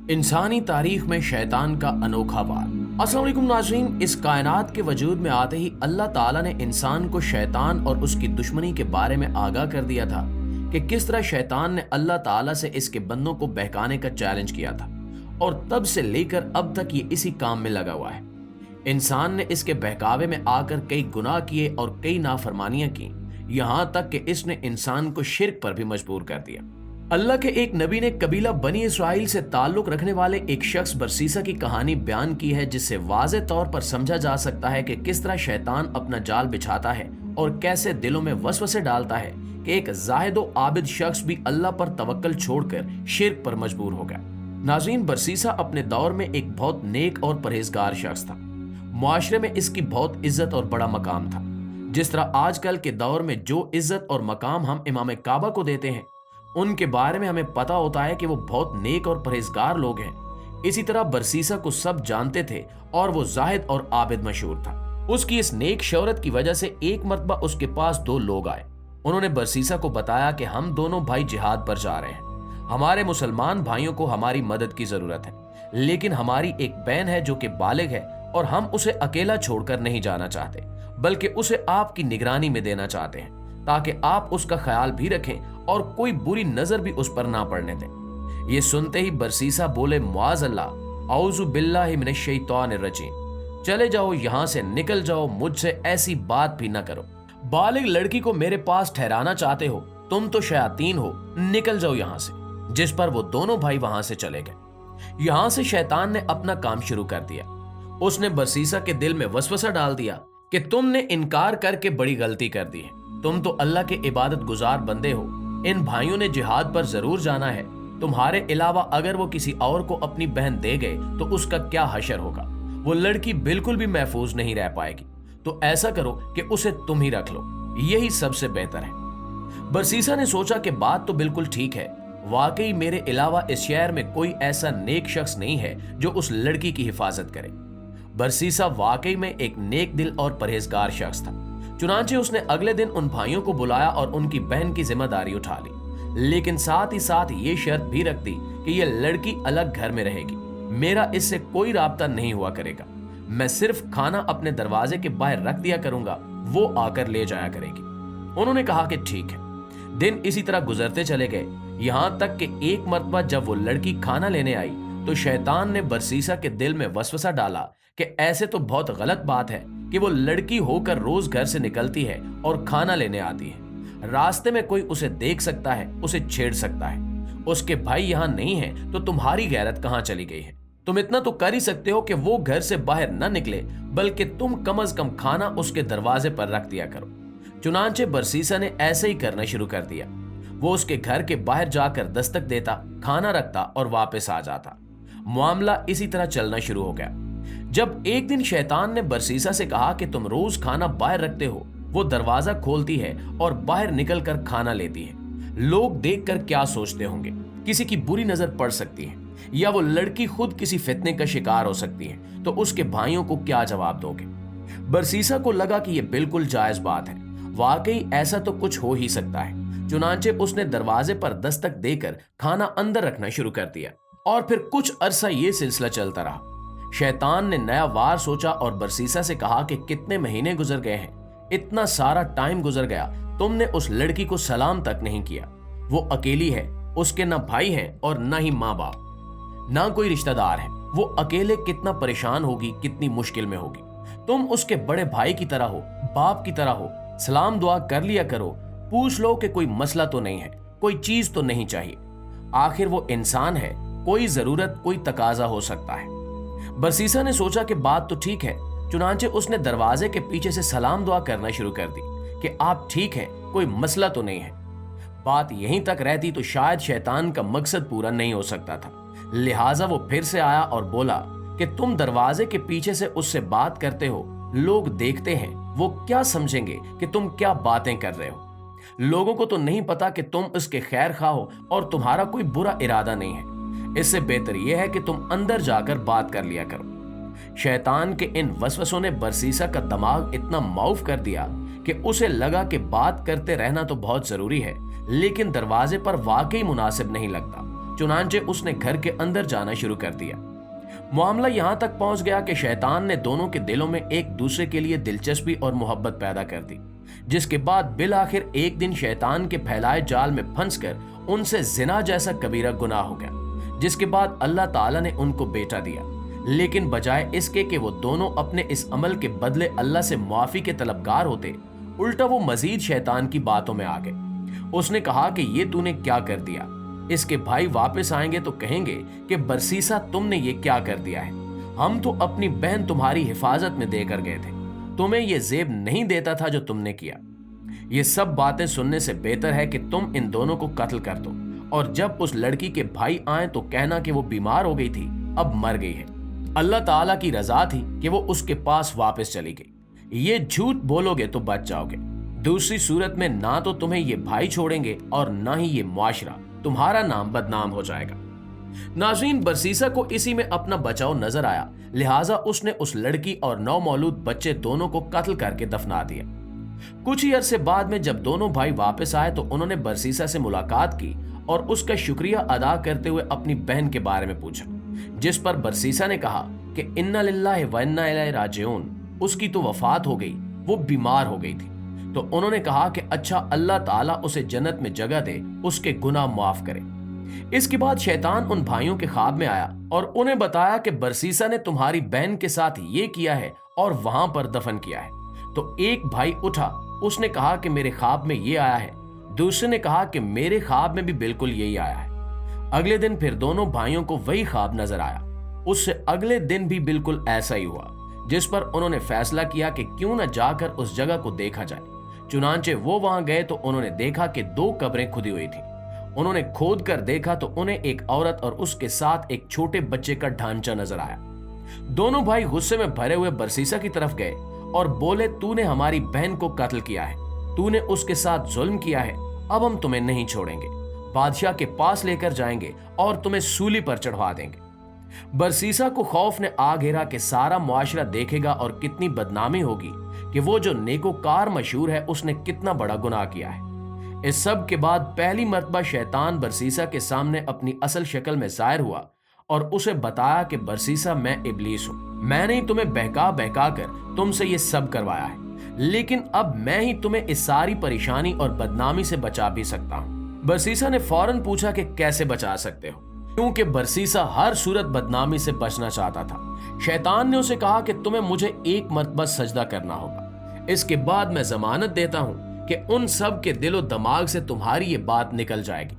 इंसानी तारीख में शैतान का अनोखा वार। अस्सलाम वालेकुम नाज़रीन, इस कायनात के वजूद में आते ही अल्लाह ताला ने इंसान को शैतान और उसकी दुश्मनी के बारे में आगाह कर दिया था कि किस तरह शैतान ने अल्लाह ताला से इसके बंदों को बहकाने का चैलेंज किया था, और तब से लेकर अब तक ये इसी काम में लगा हुआ है। इंसान ने इसके बहकावे में आकर कई गुनाह किए और कई नाफरमानियां की, यहाँ तक कि इसने इंसान को शिर्क पर भी मजबूर कर दिया। अल्लाह के एक नबी ने कबीला बनी इसराइल से ताल्लुक रखने वाले एक शख्स बरसीसा की कहानी बयान की है, जिससे वाज़े तौर पर समझा जा सकता है कि किस तरह शैतान अपना जाल बिछाता है और कैसे दिलों में वसवसे डालता है कि एक जाहिद व आबिद शख्स भी अल्लाह पर तवक्कल छोड़कर शिर्क पर मजबूर हो गया। नाज़रीन, बरसीसा अपने दौर में एक बहुत नेक और परहेजगार शख्स था। मुआशरे में इसकी बहुत इज्जत और बड़ा मकाम था। जिस तरह आजकल के दौर में जो इज्जत और मकाम हम इमाम काबा को देते हैं, उनके बारे में हमें पता होता है कि वो बहुत नेक और परहेजगार लोग हैं। इसी तरह बरसीसा को सब जानते थे और वो जाहिद और आबिद मशहूर था। उसकी इस नेक शौहरत की वजह से एक मर्तबा उसके पास दो लोग आए। उन्होंने बरसीसा को बताया कि हम दोनों भाई जिहाद पर जा रहे हैं, हमारे मुसलमान भाइयों को हमारी मदद की जरूरत है, लेकिन हमारी एक बहन है जो कि बालिग है और हम उसे अकेला छोड़कर नहीं जाना चाहते, बल्कि उसे आपकी निगरानी में देना चाहते हैं ताकि आप उसका ख्याल भी रखें और कोई बुरी नजर भी उस पर ना पड़ने दें। ये सुनते ही बरसीसा बोले, मुआज़ अल्लाह, औज़ु बिल्लाहि मिनश शैतानिर रजीम, चले जाओ यहाँ से, निकल जाओ, मुझसे ऐसी बात भी ना करो। बालिग लड़की को मेरे पास ठहराना चाहते हो, तुम तो शयातीन हो, निकल जाओ यहाँ से। जिस पर वो दोनों भाई वहां से चले गए। यहाँ से शैतान ने अपना काम शुरू कर दिया। उसने बरसीसा के दिल में वसवसा डाल दिया कि तुमने इनकार करके बड़ी गलती कर दी है, तुम तो अल्लाह के इबादत गुजार बंदे हो, इन भाइयों ने जिहाद पर जरूर जाना है, तुम्हारे अलावा अगर वो किसी और को अपनी बहन दे गए तो उसका क्या हशर होगा, वो लड़की बिल्कुल भी महफूज नहीं रह पाएगी, तो ऐसा करो कि उसे तुम ही रख लो, यही सबसे बेहतर है। बरसीसा ने सोचा कि बात तो बिल्कुल ठीक है, वाकई मेरे अलावा इस शहर में कोई ऐसा नेक शख्स नहीं है जो उस लड़की की हिफाजत करे। बरसीसा वाकई में एक नेक दिल और परहेजगार शख्स था। चुनांचे उसने अगले दिन उन भाइयों को बुलाया और उनकी बहन की जिम्मेदारी उठा ली, लेकिन साथ ही साथ ये शर्त भी रख दी कि ये लड़की अलग घर में रहेगी, मेरा इससे कोई राब्ता नहीं हुआ करेगा, मैं सिर्फ खाना अपने दरवाजे के बाहर रख दिया करूंगा, वो आकर ले जाया करेगी। उन्होंने कहा कि ठीक है। दिन इसी तरह गुजरते चले गए, यहाँ तक कि एक मर्तबा जब वो लड़की खाना लेने आई तो शैतान ने बरसीसा के दिल में वसवसा डाला कि ऐसे तो बहुत गलत बात है कि वो लड़की होकर रोज घर से निकलती है और खाना लेने आती है, रास्ते में कोई उसे देख सकता है, उसे छेड़ सकता है, उसके भाई यहाँ नहीं है तो तुम्हारी गैरत कहाँ चली गई है? तुम इतना तो कर ही सकते हो कि वो घर से बाहर न निकले, बल्कि तुम कम अज कम खाना उसके दरवाजे पर रख दिया करो। चुनांचे बरसीसा ने ऐसे ही करना शुरू कर दिया। वो उसके घर के बाहर जाकर दस्तक देता, खाना रखता और वापस आ जाता। मामला इसी तरह चलना शुरू हो गया। जब एक दिन शैतान ने बरसीसा से कहा कि तुम रोज खाना बाहर रखते हो, वो दरवाजा खोलती है और बाहर निकलकर खाना लेती है, लोग देखकर क्या सोचते होंगे, किसी की बुरी नजर पड़ सकती है, या वो लड़की खुद किसी फितने का शिकार हो सकती है, तो उसके भाइयों को क्या जवाब दोगे? बरसीसा को लगा कि यह बिल्कुल जायज बात है, वाकई ऐसा तो कुछ हो ही सकता है। चुनांचे उसने दरवाजे पर दस्तक देकर खाना अंदर रखना शुरू कर दिया, और फिर कुछ अरसा ये सिलसिला चलता रहा। शैतान ने नया वार सोचा और बरसीसा से कहा कि कितने महीने गुजर गए हैं, इतना सारा टाइम गुजर गया, तुमने उस लड़की को सलाम तक नहीं किया। वो अकेली है, उसके ना भाई हैं और ना ही माँ बाप, ना कोई रिश्तेदार है, वो अकेले कितना परेशान होगी, कितनी मुश्किल में होगी। तुम उसके बड़े भाई की तरह हो, बाप की तरह हो, सलाम दुआ कर लिया करो, पूछ लो कि कोई मसला तो नहीं है, कोई चीज तो नहीं चाहिए, आखिर वो इंसान है, कोई जरूरत कोई तकाजा हो सकता है। बरसीसा ने सोचा कि बात तो ठीक है, चुनांचे उसने दरवाजे के पीछे से सलाम दुआ करना शुरू कर दी कि आप ठीक हैं, कोई मसला तो नहीं है। बात यहीं तक रहती तो शायद शैतान का मकसद पूरा नहीं हो सकता था, लिहाजा वो फिर से आया और बोला कि तुम दरवाजे के पीछे से उससे बात करते हो, लोग देखते हैं, वो क्या समझेंगे कि तुम क्या बातें कर रहे हो? लोगों को तो नहीं पता कि तुम उसके खैर खा हो और तुम्हारा कोई बुरा इरादा नहीं है, इससे बेहतर यह है कि तुम अंदर जाकर बात कर लिया करो। शैतान के इन वसवसों ने बरसीसा का दिमाग इतना माऊफ कर दिया कि उसे लगा कि बात करते रहना तो बहुत जरूरी है, लेकिन दरवाजे पर वाकई मुनासिब नहीं लगता, चुनांचे उसने घर के अंदर जाना शुरू कर दिया। मामला यहां तक पहुंच गया कि शैतान ने दोनों के दिलों में एक दूसरे के लिए दिलचस्पी और मोहब्बत पैदा कर दी, जिसके बाद बिल आखिर एक दिन शैतान के फैलाए जाल में फंसकर उनसे जिना जैसा कबीरा गुनाह हो गया, जिसके बाद अल्लाह ताला ने उनको बेटा दिया। लेकिन बजाय इसके कि वो दोनों अपने इस अमल के बदले अल्लाह से माफी के तलबगार होते, उल्टा वो मजीद शैतान की बातों में आ गए। उसने कहा कि ये तूने क्या कर दिया, इसके भाई वापस आएंगे तो कहेंगे कि बरसीसा तुमने ये क्या कर दिया है, हम तो अपनी बहन तुम्हारी हिफाजत में देकर गए थे, तुम्हें ये जेब नहीं देता था जो तुमने किया। ये सब बातें सुनने से बेहतर है कि तुम इन दोनों को कत्ल कर दो, और जब उस लड़की के भाई आए तो कहना कि वो बीमार हो गई थी, अब मर गई है। अल्लाह ताला की रजा थी कि वो उसके पास वापस चली गई। ये झूठ बोलोगे तो बच जाओगे, दूसरी सूरत में ना तो तुम्हें ये भाई छोड़ेंगे और ना ही ये मुआशरा, तुम्हारा नाम बदनाम हो जाएगा। नाज़रीन, बरसीसा को इसी में अपना बचाव नजर आया, लिहाजा उसने उस लड़की और नौमौलूद बच्चे दोनों को कत्ल करके दफना दिया। कुछ ही अरसे बाद में जब दोनों भाई वापस आए तो उन्होंने बरसीसा से मुलाकात की और उसका शुक्रिया अदा करते हुए अपनी बहन के बारे में पूछा, जिस पर बरसीसा ने कहा कि इन्ना लिल्लाहि व इन्ना इलैहि राजिऊन, उसकी तो वफात हो गई, वो बीमार हो गई थी। तो उन्होंने कहा कि अच्छा, अल्लाह ताला उसे जन्नत में जगह दे, उसके गुनाह माफ करे। इसके बाद शैतान उन भाइयों के ख्वाब में आया और उन्हें बताया कि बरसीसा ने तुम्हारी बहन के साथ ये किया है और वहां पर दफन किया है। तो एक भाई उठा, उसने कहा कि मेरे ख्वाब में ये आया है, दूसरे ने कहा कि मेरे ख्वाब में भी बिल्कुल यही आया है। अगले दिन फिर दोनों भाइयों को वही ख्वाब नजर आया, उससे अगले दिन भी बिल्कुल ऐसा ही हुआ, जिस पर उन्होंने फैसला किया कि क्यों न जाकर उस जगह को देखा जाए। चुनांचे वो वहां गए तो उन्होंने देखा कि 2 कब्रें खुदी हुई थी। उन्होंने खोद कर देखा तो उन्हें एक औरत और उसके साथ एक छोटे बच्चे का ढांचा नजर आया। दोनों भाई गुस्से में भरे हुए बरसीसा की तरफ गए और बोले, तूने हमारी बहन को कत्ल किया है, तूने उसके साथ जुल्म किया है, अब हम तुम्हें नहीं छोड़ेंगे, बादशाह के पास लेकर जाएंगे और तुम्हें सूली पर चढ़वा देंगे। बरसीसा को खौफ ने आ घेरा कि सारा मुआशरा देखेगा और कितनी बदनामी होगी कि वो जो नेकोकार मशहूर है उसने कितना बड़ा गुनाह किया है। इस सब के बाद पहली मर्तबा शैतान बरसीसा के सामने अपनी असल शक्ल में जाहिर हुआ और उसे बताया कि बरसीसा, मैं इब्लीस हूं, मैंने ही तुम्हें बहका बहका कर तुमसे ये सब करवाया है, लेकिन अब मैं ही तुम्हें इस सारी परेशानी और बदनामी से बचा भी सकता हूं। बरसीसा ने फौरन पूछा कि कैसे बचा सकते हो, क्योंकि बरसीसा हर सूरत बदनामी से बचना चाहता था। शैतान ने उसे कहा कि तुम्हें मुझे एक मर्तबा सजदा करना होगा, इसके बाद मैं जमानत देता हूं कि उन सब के दिलो दिमाग से तुम्हारी ये बात निकल जाएगी।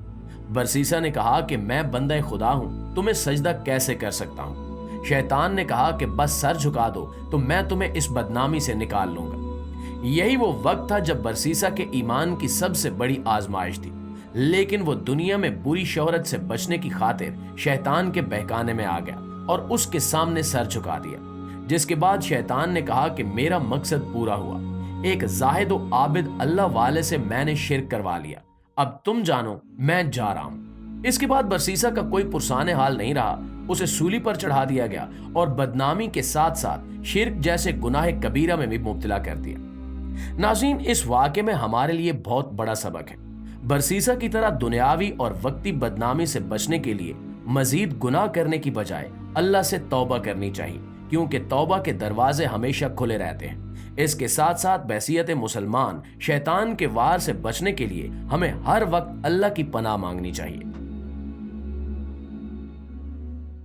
बरसीसा ने कहा कि मैं बंदा खुदा हूं, तुम्हें सजदा कैसे कर सकता हूं। शैतान ने कहा कि बस सर झुका दो तो मैं तुम्हें इस बदनामी से निकाल लूंगा। यही वो वक्त था जब बरसीसा के ईमान की सबसे बड़ी आजमाइश थी, लेकिन वो दुनिया में बुरी शोहरत से बचने की खातिर शैतान के बहकाने में आ गया और उसके सामने सर झुका दिया, जिसके बाद शैतान ने कहा कि मेरा मकसद पूरा हुआ, एक जाहिद व आबिद अल्लाह वाले से मैंने शिरक करवा लिया, अब तुम जानो, मैं जा रहा हूं। इसके बाद बरसीसा का कोई पुरसाने हाल नहीं रहा, उसे सूली पर चढ़ा दिया गया और बदनामी के साथ साथ शिरक जैसे गुनाह कबीरा में भी मुब्तला कर दिया। नाज़रीन, इस वाक़े में हमारे लिए बहुत बड़ा सबक है। बरसीसा की तरह दुनियावी और वक्ती बदनामी से बचने के लिए मजीद गुनाह करने की बजाय अल्लाह से तौबा करनी चाहिए, क्योंकि तौबा के दरवाजे हमेशा खुले रहते हैं। इसके साथ साथ बहसीयत मुसलमान शैतान के वार से बचने के लिए हमें हर वक्त अल्लाह की पनाह मांगनी चाहिए।